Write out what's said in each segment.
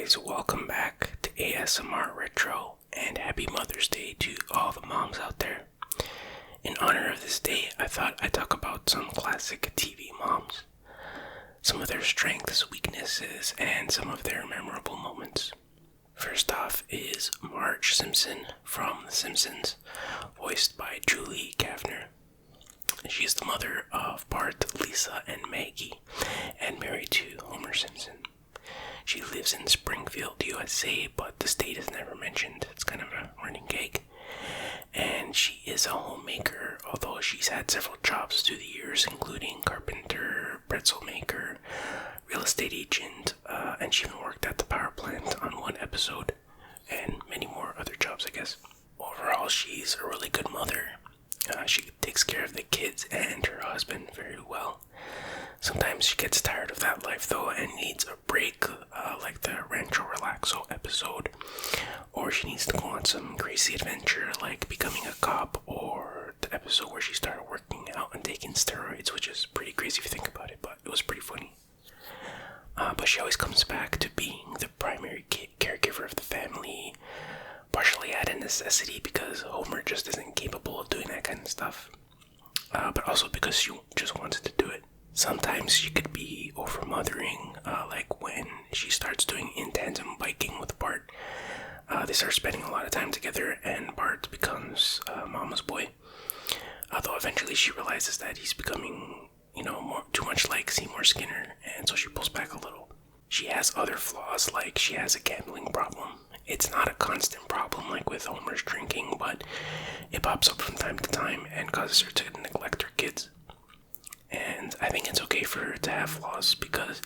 guys, welcome back to ASMR Retro, and happy Mother's Day to all the moms out there. In honor of this day, I thought I'd talk about some classic TV moms, some of their strengths, weaknesses, and some of their memorable moments. First off is Marge Simpson from The Simpsons, voiced by Julie Kavner. She's the mother of Bart, Lisa, and Maggie, and married to Homer Simpson. She lives in Springfield, USA, but the state is never mentioned. It's kind of a running gag. And she is a homemaker, although she's had several jobs through the years, including carpenter, pretzel maker, real estate agent, and she even worked at the power plant on one episode, and many more other jobs, I guess. Overall, she's a really good mother. She takes care of the kids and her husband very well. Sometimes she gets tired of that life though and needs a break, like the Rancho Relaxo episode, or she needs to go on some crazy adventure like becoming a cop, or the episode where she started working out and taking steroids, which is pretty crazy if you think about it, but it was pretty funny. But she always comes back to being the primary caregiver of the family, partially out of necessity because Homer just isn't capable of doing that kind of stuff, but also because she just wants to do it. Sometimes she could be over-mothering, like when she starts doing in-tandem biking with Bart. They start spending a lot of time together, and Bart becomes Mama's boy. Although eventually she realizes that he's becoming, too much like Seymour Skinner, and so she pulls back a little. She has other flaws, like she has a gambling problem. It's not a constant problem like with Homer's drinking, but it pops up from time to time and causes her to neglect her kids. And I think it's okay for her to have flaws because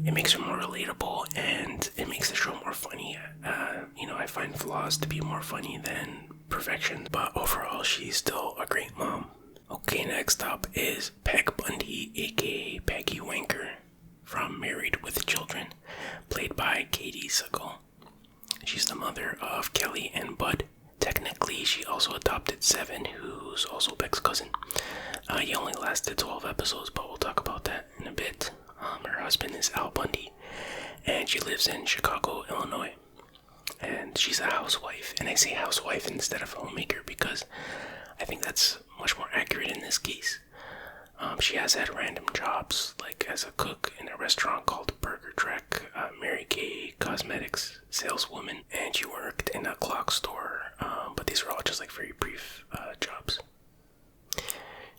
it makes her more relatable and it makes the show more funny. I find flaws to be more funny than perfection, but overall she's still a great mom. Okay, next up is Peg Bundy, aka Peggy Wanker, from Married with Children, played by Katie Sagal. She's the mother of Kelly and Bud. Technically, she also adopted Seven, who's also Peg's cousin. He only lasted 12 episodes, but we'll talk about that in a bit. Her husband is Al Bundy, and she lives in Chicago, Illinois. And she's a housewife, and I say housewife instead of homemaker because I think that's much more accurate in this case. She has had random jobs, like as a cook in a restaurant called Burger Trek, Mary Kay Cosmetics saleswoman, and she worked in a clock store, but these are all just like very brief jobs.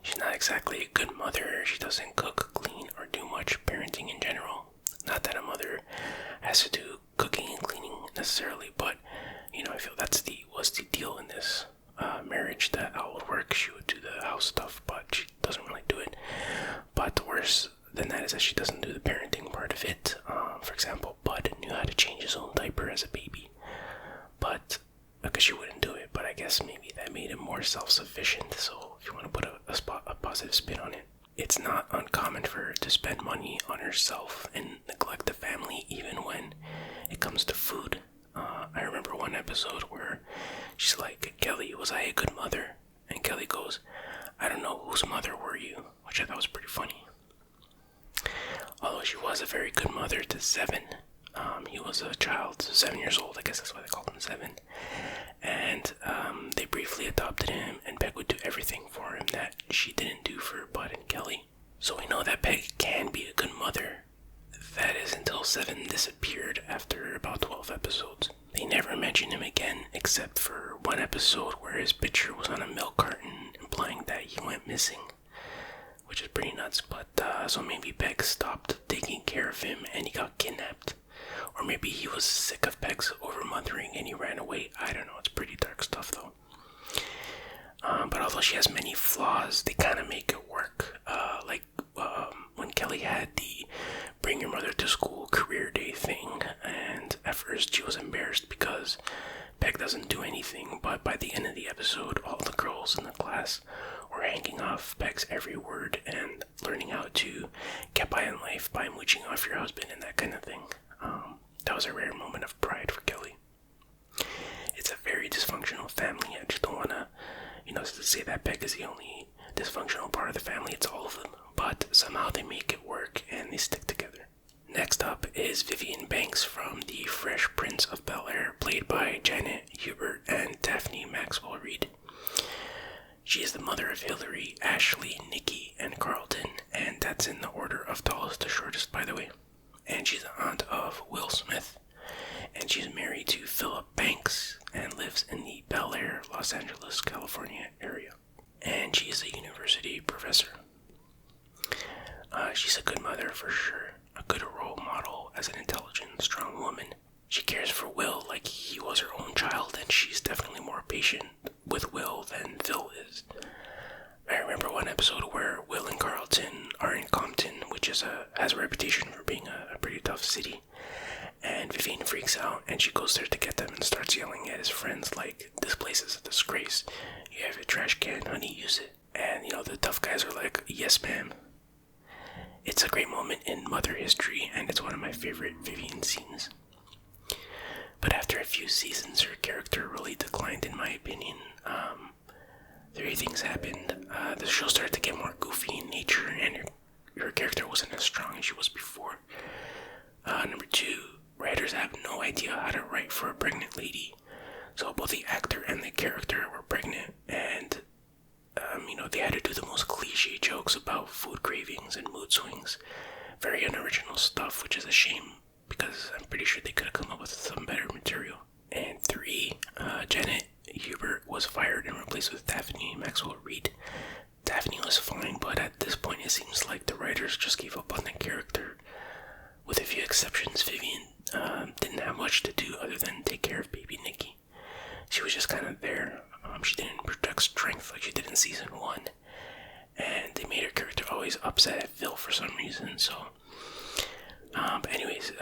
She's not exactly a good mother. She doesn't cook, clean, or do much parenting in general. Not that a mother has to do cooking and cleaning necessarily, but I feel was the deal in this marriage, that Al would work, she would do the house stuff, but she doesn't really do it. But worse than that is that she doesn't do the parenting part of it. For example, Bud knew how to change his own diaper as a baby, but because she wouldn't do it, but I guess maybe that made him more self-sufficient. So if you want to put a positive spin on it, it's not uncommon for her to spend money on herself and neglect the family, even when it comes to food. I remember one episode where she's like, Kelly, was I a good mother? And Kelly goes, I don't know, whose mother were you? Which I thought was pretty funny. Although she was a very good mother to Seven. He was a child, 7 years old, I guess that's why they called him Seven. And they briefly adopted him, and Peg would do everything for him that she didn't do for Bud and Kelly. So we know that Peg can be a good mother. That is until Seven disappeared after about 12 episodes. They never mentioned him again, except for one episode where his picture was on a milk carton, implying that he went missing, which is pretty nuts. But so maybe Peg stopped taking care of him and he got kidnapped. Or maybe he was sick of Peg's over-mothering and he ran away. I don't know, it's pretty dark stuff though. But although she has many flaws, they kind of make it work. When Kelly had the bring your mother to school career day thing, and at first she was embarrassed because Peg doesn't do anything, but by the end of the episode, all the girls in the class were hanging off Peg's every word and learning how to get by in life by mooching off your husband and that kind of thing. That was a rare moment of pride for Kelly. It's a very dysfunctional family. I just don't want to, say that Peg is the only dysfunctional part of the family. It's all of them. But somehow they make it work and they stick together. Next up is Vivian Banks from The Fresh Prince of Bel-Air, played by Janet Hubert and Daphne Maxwell Reid. She is the mother of Hillary, Ashley, Nikki, and Carlton, and that's in the order of tallest to shortest, by the way. And she's the aunt of Will Smith, and she's married to Philip Banks and lives in the Bel-Air, Los Angeles, California area. And she is a university professor. She's a good mother for sure, a good role model as an intelligent, strong woman. She cares for Will like he was her own child, and she's definitely more patient with Will than Phil is. I remember one episode where Will and Carlton are in Compton, which has a reputation for being a pretty tough city. And Vivian freaks out, and she goes there to get them and starts yelling at his friends like, "This place is a disgrace. You have a trash can, honey, use it." And, the tough guys are like, "Yes, ma'am." It's a great moment in mother history, and it's one of my favorite Vivian scenes. But after a few seasons, her character really declined, in my opinion. Three things happened. The show started to get more goofy in nature, and her character wasn't as strong as she was before. Number two, writers have no idea how to write for a pregnant lady. So both the actor and the character were pregnant, and they had to do the most cliche jokes about food cravings and mood swings. Very unoriginal stuff, which is a shame, because I'm pretty sure they could have come up with some better material. And three, Janet Hubert was fired and replaced with Daphne Maxwell Reid. Daphne was fine, but at this point it seems like the writers just gave up on the character. With a few exceptions, Vivian didn't have much to do other than take care of baby Nikki. She was just kind of there. She didn't project strength like she did in season 1. And they made her character always upset at Phil for some reason, so... But anyways,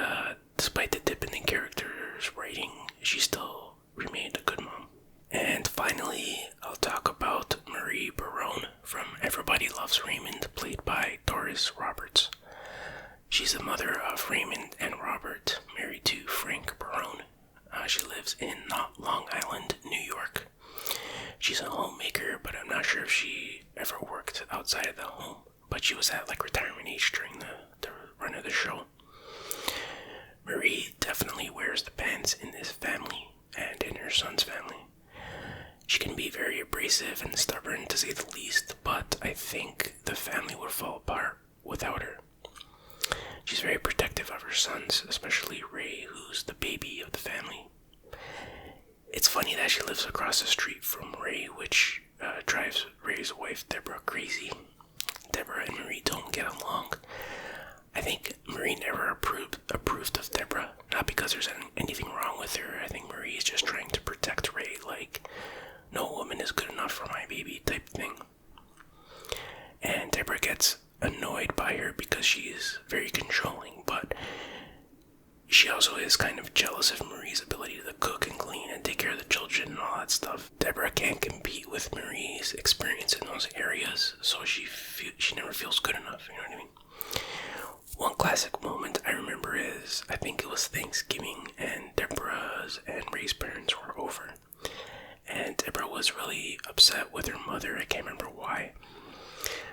despite the dip in the character's writing, she still remained a good mom. And finally, I'll talk about Marie Barone from Everybody Loves Raymond, played by Doris Roberts. She's the mother of Raymond and Robert, married to Frank Barone. She lives in Long Island, New York. She's a homemaker, but I'm not sure if she ever worked outside of the home. But she was at retirement age during the run of the show. Marie definitely wears the pants in this family and in her son's family. She can be very abrasive and stubborn, to say the least, but I think the family would fall apart without her. She's very protective of her sons, especially Ray, who's the baby of the family. It's funny that she lives across the street from Ray, which drives Ray's wife, Deborah, crazy. Deborah and Marie don't get along. I think Marie never approved of Deborah, not because there's anything wrong with her. I think Marie is just trying to protect Ray, like, no woman is good enough for my baby type thing. And Deborah gets annoyed by her because she is very controlling, but she also is kind of jealous of Marie's ability to cook and clean and take care of the children and all that stuff. Deborah can't compete with Marie's experience in those areas, so she never feels good enough, you know what I mean? One classic moment I remember is, I think it was Thanksgiving, and Deborah's and Ray's parents were over. And Deborah was really upset with her mother, I can't remember why.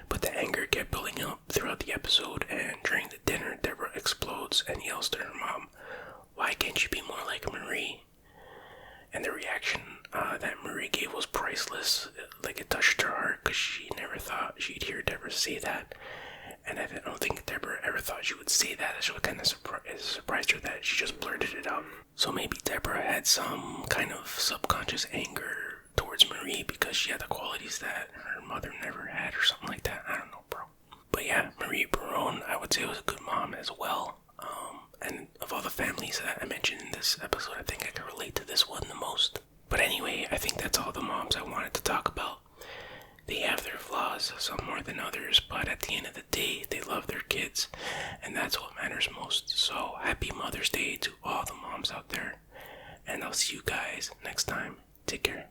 But the anger kept building up throughout the episode, and during the dinner, Deborah explodes and yells to her mom, "Why can't you be more like Marie?" And the reaction that Marie gave was priceless. Like, it touched her heart, because she never thought she'd hear Deborah say that. And I don't think Deborah ever thought she would say that. So it kind of surprised her that she just blurted it out. So maybe Deborah had some kind of subconscious anger towards Marie because she had the qualities that her mother never had or something like that. I don't know, bro. But yeah, Marie Barone, I would say, was a good mom as well. And of all the families that I mentioned in this episode, I think I can relate to this one the most. But anyway, I think that's all the moms I wanted to talk about. They have their flaws, some more than others, but at the end of the day, they love their kids, and that's what matters most. So, happy Mother's Day to all the moms out there, and I'll see you guys next time. Take care.